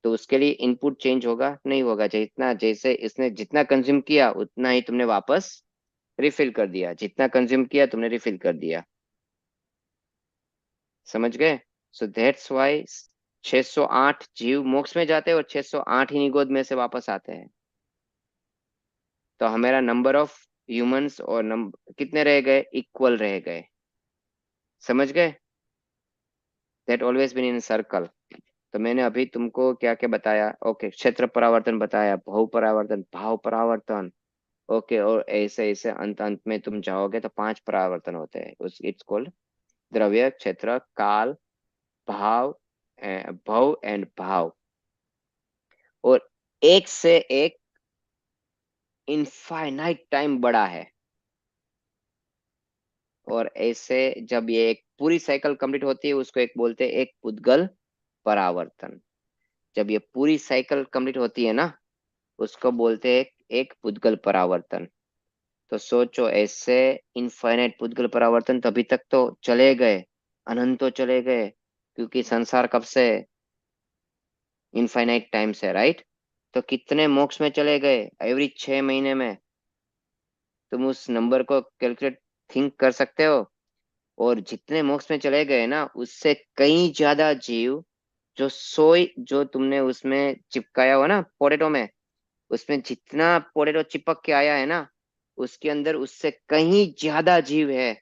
तो उसके लिए इनपुट चेंज होगा? नहीं होगा। जितना, जैसे इसने जितना कंज्यूम किया उतना ही तुमने वापस रिफिल कर दिया, जितना कंज्यूम किया तुमने रिफिल कर दिया। समझ गए? सो दैट्स वाई 608 जीव मोक्ष में जाते हैं और 608 ही निगोद में से वापस आते हैं। तो हमारा नंबर ऑफ ह्यूमंस और नंबर कितने रह गए? इक्वल रह गए। समझ गए? That always been in circle. तो मैंने अभी तुमको क्या क्या बताया? ओके, क्षेत्र परावर्तन बताया, बहु परावर्तन, भाव परावर्तन, ओके, और ऐसे ऐसे अंत अंत में तुम जाओगे तो 5 परावर्तन होते हैं। उस इट्स कॉल्ड द्रव्य, क्षेत्र, काल, भाव, भव एंड भाव। और एक से एक इनफाइनाइट टाइम बड़ा है। और ऐसे जब ये एक पूरी साइकिल कंप्लीट होती है उसको एक बोलते हैं एक पुद्गल परावर्तन। जब ये पूरी साइकिल कंप्लीट होती है ना उसको बोलते हैं एक पुद्गल परावर्तन। तो सोचो, ऐसे इनफाइनाइट पुद्गल परावर्तन तभी तक तो चले गए, अनंत तो चले गए, क्योंकि संसार कब से इनफाइनाइट टाइम से, राइट। तो कितने मोक्ष में चले गए एवरी 6 महीने में? तुम उस नंबर को कैलकुलेट थिंक कर सकते हो। और जितने मोक्ष में चले गए ना उससे कई ज्यादा जीव जो सोई जो तुमने उसमें चिपकाया हुआ ना पोटैटो में, उसमें जितना पोटैटो चिपक के आया है ना उसके अंदर उससे कहीं ज्यादा जीव है।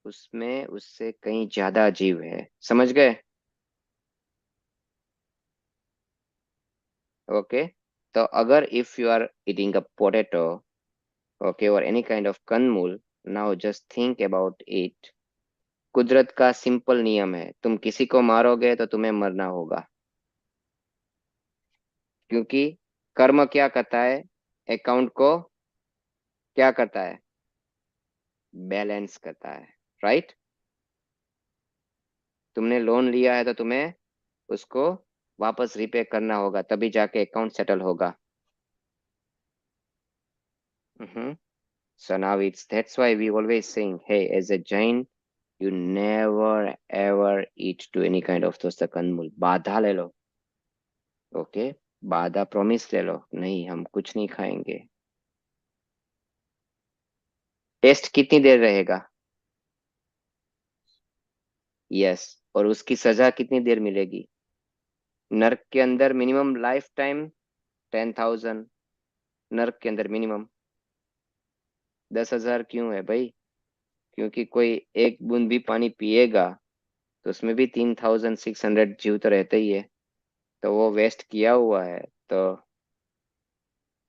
उसमें उससे कहीं ज्यादा जीव है, समझ गए? ओके। तो अगर if you are eating a potato, okay, और एनी काइंड ऑफ कंदमूल, now just think about it. कुदरत का सिंपल नियम है, तुम किसी को मारोगे तो तुम्हें मरना होगा, क्योंकि कर्म क्या करता है, अकाउंट को क्या करता है, बैलेंस करता है, राइट। तुमने लोन लिया है तो तुम्हें उसको वापस रिपे करना होगा, तभी जाके अकाउंट सेटल होगा। हम्म। So now it's that's why we always saying, hey, as a Jain, you never ever eat to any kind of दोस्त कंदमूल। बाधा ले लो, ओके, बाधा प्रॉमिस ले लो, नहीं हम कुछ नहीं खाएंगे। टेस्ट कितनी देर रहेगा? यस। और उसकी सजा कितनी देर मिलेगी? नर्क के अंदर मिनिमम लाइफ टाइम 10,000। नर्क के अंदर मिनिमम 10,000 क्यों है भाई? क्योंकि कोई एक बूंद भी पानी पिएगा तो उसमें भी 3,600 जीव तो रहते ही है, तो वो वेस्ट किया हुआ है। तो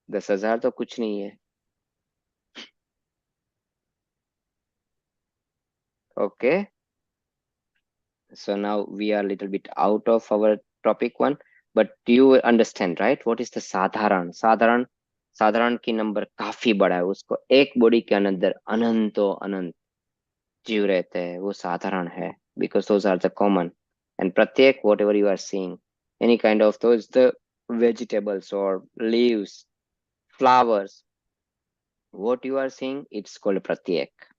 10,000 तो कुछ नहीं है। Okay, so now we are little bit out of our topic one, but do you understand, right, what is the साधारण? साधारण, साधारण की नंबर काफी बड़ा है, उसको एक बॉडी के अंदर अनंतो अनंत जीव रहते हैं, वो साधारण है, because those are the common। and प्रत्येक whatever you are seeing, any kind of those the vegetables or leaves, flowers, what you are seeing, it's called pratyek।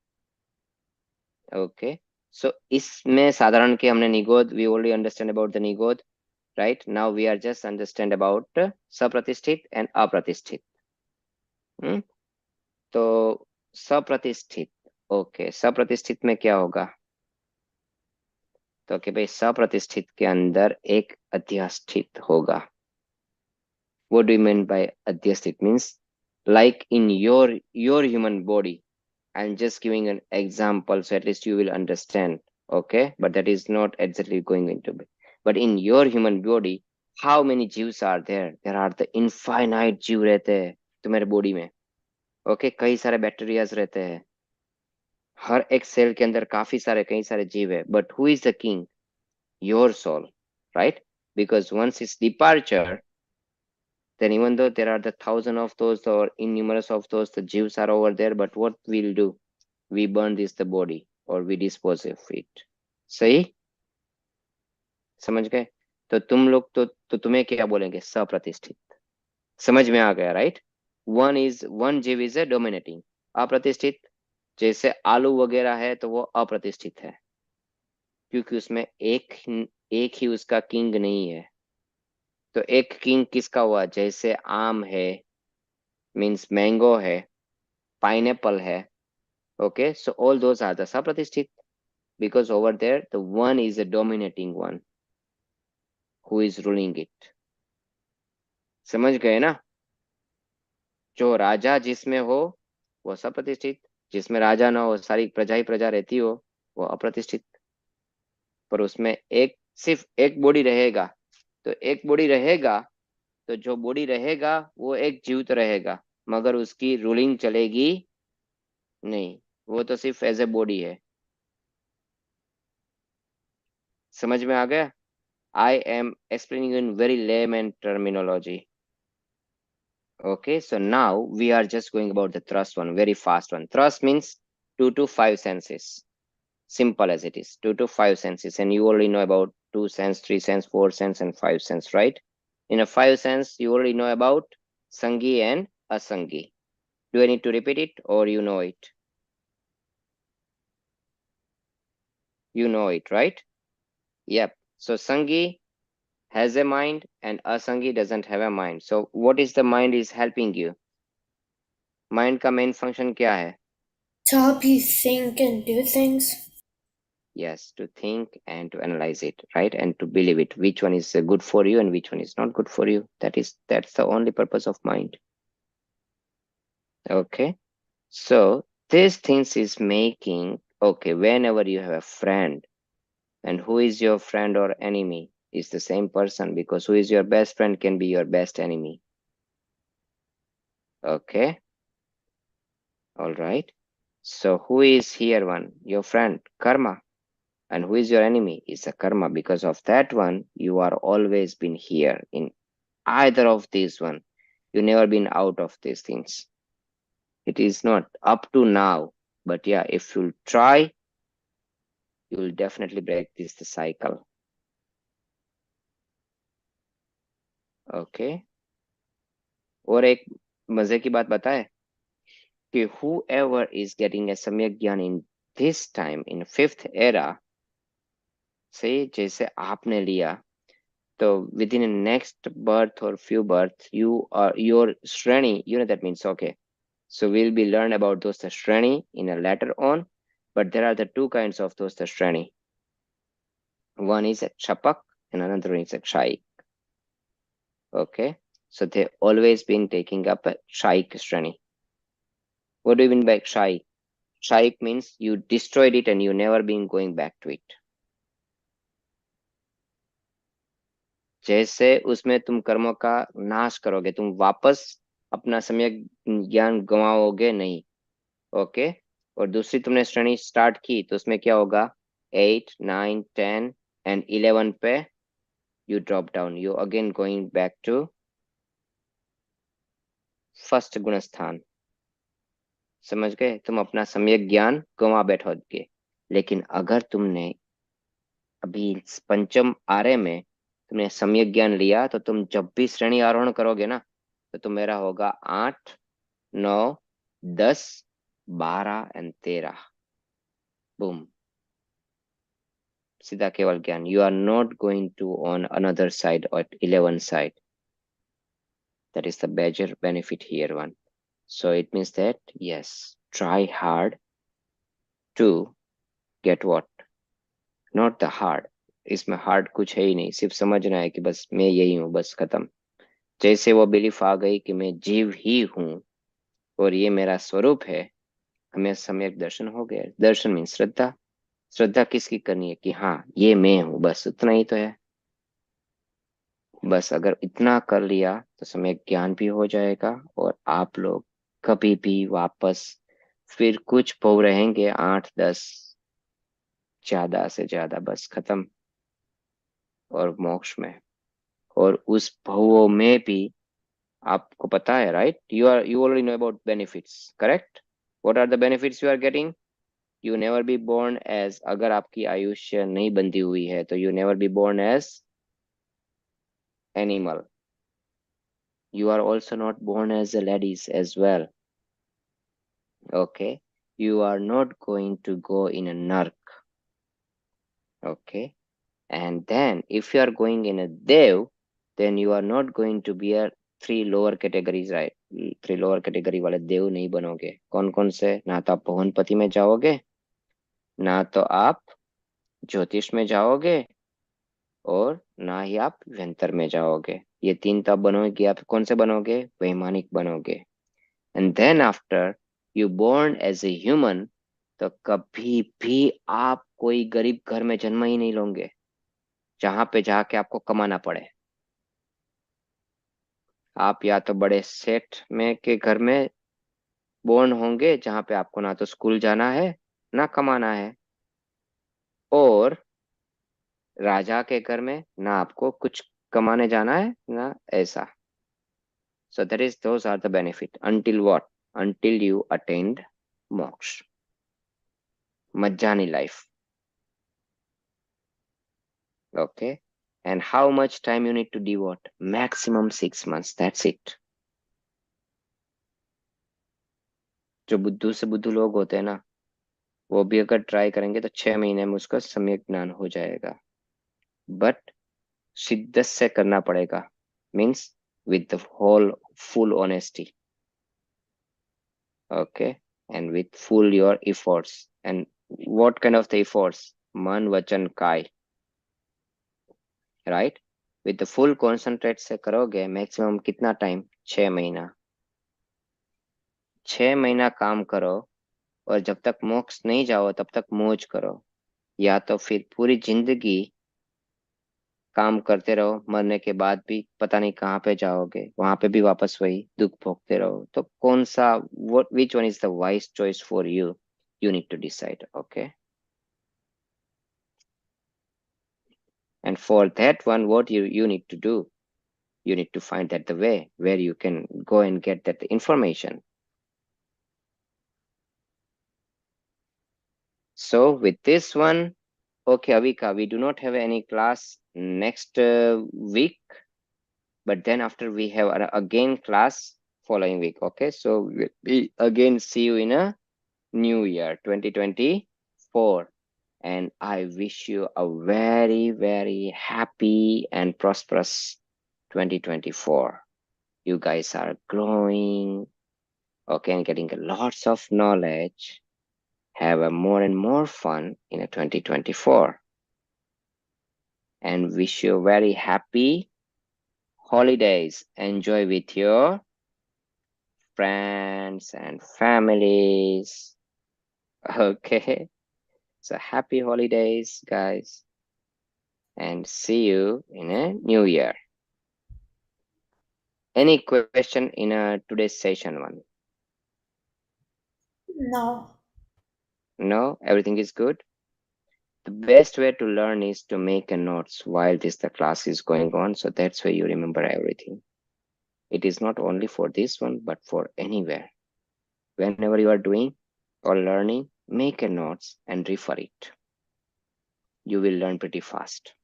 Okay. So इसमें साधारण के हमने निगोद, we already understand about the निगोद, right. Now we are just understand about सप्रतिष्ठित and अप्रतिष्ठित। Hmm. तो सप्रतिष्ठित, ओके, सप्रतिष्ठित में क्या होगा? तो कि भाई सप्रतिष्ठित के अंदर एक अध्यस्थित होगा। what do you mean by अध्यस्थित? means like in your human body, I'm just giving an example so at least you will understand, okay? But that is not exactly going into it. But in your human body, how many जीव्स are there? There are the infinite जीव रहते हैं तुम्हारे body में, okay, कई सारे bacterias रहते हैं, हर एक सेल के अंदर काफी सारे कई सारे जीव है, but who is the king? Your soul, right. because once its departure, then even though there are the thousand of those or innumerous of those the jews are over there, but what we'll do, we burn this the body or we dispose of it। सही, समझ गए? तो तुम लोग तो तुम्हें क्या बोलेंगे? सप्रतिष्ठित। समझ में आ गया, राइट। वन जीव इज ए डोमिनेटिंग। अप्रतिष्ठित, जैसे आलू वगैरह है तो वो अप्रतिष्ठित है, क्योंकि उसमें एक ही उसका किंग नहीं है। तो एक किंग किसका हुआ? जैसे आम है, मीन्स मैंगो है, पाइनएप्पल है, okay, so all those are the sapratisthit, because over there the one is a dominating one who is ruling it। समझ गए ना? जो राजा जिसमें हो वो सप्रतिष्ठित, जिसमें राजा ना हो सारी प्रजा ही प्रजा रहती हो वो अप्रतिष्ठित। पर उसमें एक सिर्फ एक बॉडी रहेगा, तो एक बॉडी रहेगा, तो जो बॉडी रहेगा वो एक जीवित रहेगा, मगर उसकी रूलिंग चलेगी नहीं, वो तो सिर्फ एज ए बॉडी है। समझ में आ गया? I am explaining in very lemon terminology. Okay, so now we are just going about the thrust one, very fast one. Thrust means 2 to 5 senses. Simple as it is, 2 to 5 senses. And you already know about 2 sense, 3 sense, 4 sense, and 5 sense, right? In a 5 sense, you already know about Sangi and Asangi. Do I need to repeat it or you know it? You know it, right? Yep. So Sangi has a mind and Asangi doesn't have a mind. So what is the mind is helping you? Mind का main function क्या है? To help you think and do things. Yes, to think and to analyze it, right? And to believe it, which one is good for you and which one is not good for you. That's the only purpose of mind. Okay. So these things is making, okay, whenever you have a friend, and who is your friend or enemy is the same person, because who is your best friend can be your best enemy. Okay. All right. So who is here one? Your friend, karma. And who is your enemy is a karma. Because of that one, you are always been here in either of these one. You never been out of these things. It is not up to now, but yeah, if you'll try, you will definitely break this the cycle. Okay. और एक मजे की बात बताए कि whoever is getting a सम्यक ज्ञान in this time in 5th era से जैसे आपने लिया, तो within a next birth or few births you are your shreni, you know that means, okay, so we'll be learn about those shreni in a later on, but there are the two kinds of those shreni. One is a chapak and another one is a shaik. Okay, so they always been taking up a shaik shreni. What do you mean by shaik? Shaik means you destroyed it and you never been going back to it. जैसे उसमें तुम कर्मों का नाश करोगे, तुम वापस अपना समय ज्ञान गवाओगे नहीं. ओके. और दूसरी तुमने श्रेणी स्टार्ट की तो उसमें क्या होगा? 8, 9, 10 एंड 11 पे you drop down, you again going back to first गुणस्थान. समझ गए? तुम अपना सम्यक ज्ञान गंवा बैठोगे. लेकिन अगर तुमने अभी पंचम आर्य में तुमने सम्यक ज्ञान लिया, तो तुम जब भी श्रेणी आरोहण करोगे ना, तो तुम मेरा होगा 8, 9, 10, 12 एंड 13. बूम. सीधा केवल ज्ञान. You are not going to on another side और 11 side. That is the major benefit here one. So it means that yes, try hard to get what? Not the hard. इसमें hard कुछ है ही नहीं, सिर्फ समझना है कि बस मैं यही हूँ, बस खत्म. जैसे वो बिलीफ आ गई कि मैं जीव ही हूँ और ये मेरा स्वरूप है, हमें सम्यक दर्शन हो गया. दर्शन मीन श्रद्धा. श्रद्धा किसकी करनी है? कि हाँ ये मैं हूँ, बस उतना ही तो है. बस अगर इतना कर लिया तो सम्यक ज्ञान भी हो जाएगा और आप लोग कभी भी वापस फिर कुछ पौ रहेंगे 8, 10, ज्यादा से ज्यादा बस खत्म, और मोक्ष में. और उस भवों में भी आपको पता है, right? You already know about benefits, correct? What are the benefits you are getting? You never be born as, अगर आपकी आयुष्य नहीं बंधी हुई है तो you never be born as animal. You are also not born as a ladies as well. Okay. You are not going to go in a narc. Okay. And then if you are going in a dev, then you are not going to be a 3 lower categories, right? 3 lower category वाले देव नहीं बनोगे. कौन कौन से? ना तो आप भुवनपति में जाओगे, ना तो आप ज्योतिष में जाओगे, और ना ही आप व्यंतर में जाओगे. ये 3 तो आप बनोगे. आप कौन से बनोगे? वैमानिक बनोगे. And then after you born as a human, तो कभी भी आप कोई गरीब घर में जन्म ही नहीं लोगे. जहां पे जाके आपको कमाना पड़े। आप या तो बड़े सेठ में के घर में बोर्न होंगे जहां पे आपको ना तो स्कूल जाना है ना कमाना है, और राजा के घर में ना आपको कुछ कमाने जाना है ना ऐसा। So that is those are the benefit until what? Until you attained moksha. Majjani life. Okay. And how much time you need to devote? Maximum 6 months. That's it. जो बुद्धू से बुद्धू लोग होते हैं ना, वो भी अगर ट्राई करेंगे तो 6 महीने में उसका सम्यक ज्ञान हो जाएगा। बट शिद्दत से करना पड़ेगा, means with the whole full honesty. Okay. And with full your efforts. And what kind of the efforts? Man, vachan, kai. Right, with the full concentrate से करोगे मैक्सिमम कितना टाइम? 6 महीना। 6 महीना काम करो, और जब तक मोक्ष नहीं जाओ तब तक मौज करो, या तो फिर पूरी जिंदगी काम करते रहो, मरने के बाद भी पता नहीं कहाँ पे जाओगे, वहां पे भी वापस वही दुख भोगते रहो। तो कौन सा, what which one is the wise choice for you? You need to decide. Okay. And for that one, what you need to do, you need to find that the way where you can go and get that information. So with this one, okay, Avika, we do not have any class next week, but then after we have again class following week. Okay, so we again see you in a new year 2024, and I wish you a very, very happy and prosperous 2024. You guys are growing, okay, and getting lots of knowledge. Have a more and more fun in a 2024, and wish you very happy holidays. Enjoy with your friends and families. Okay, so happy holidays, guys, and see you in a new year. Any question in today's session one? No. No, everything is good. The best way to learn is to make a notes while the class is going on, so that's why you remember everything. It is not only for this one, but for anywhere. Whenever you are doing or learning, make a notes and refer it. You will learn pretty fast.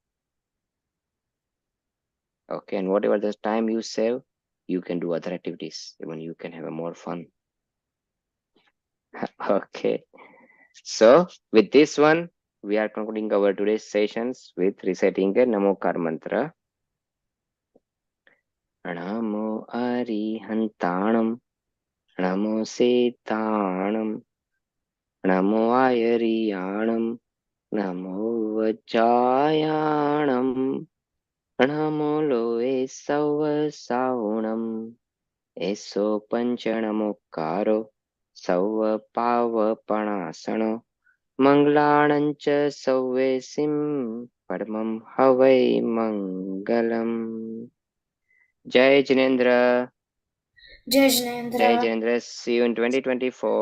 Okay, and whatever the time you save, you can do other activities. Even you can have a more fun. Okay, so with this one, we are concluding our today's sessions with reciting a Namokar mantra. Namo Arihantanam, Namo Setanam, Namo Ayariyanam, Namo Vajayanam, Namo Loe Sauva Saunam, Eso Panchanamokaro, Sauva Pava Panasano, Manglanancha Sauvesim, Padmam Havai Mangalam. Jai Jinendra. Jai Jai Jinendra. Jinendra. See you in 2024.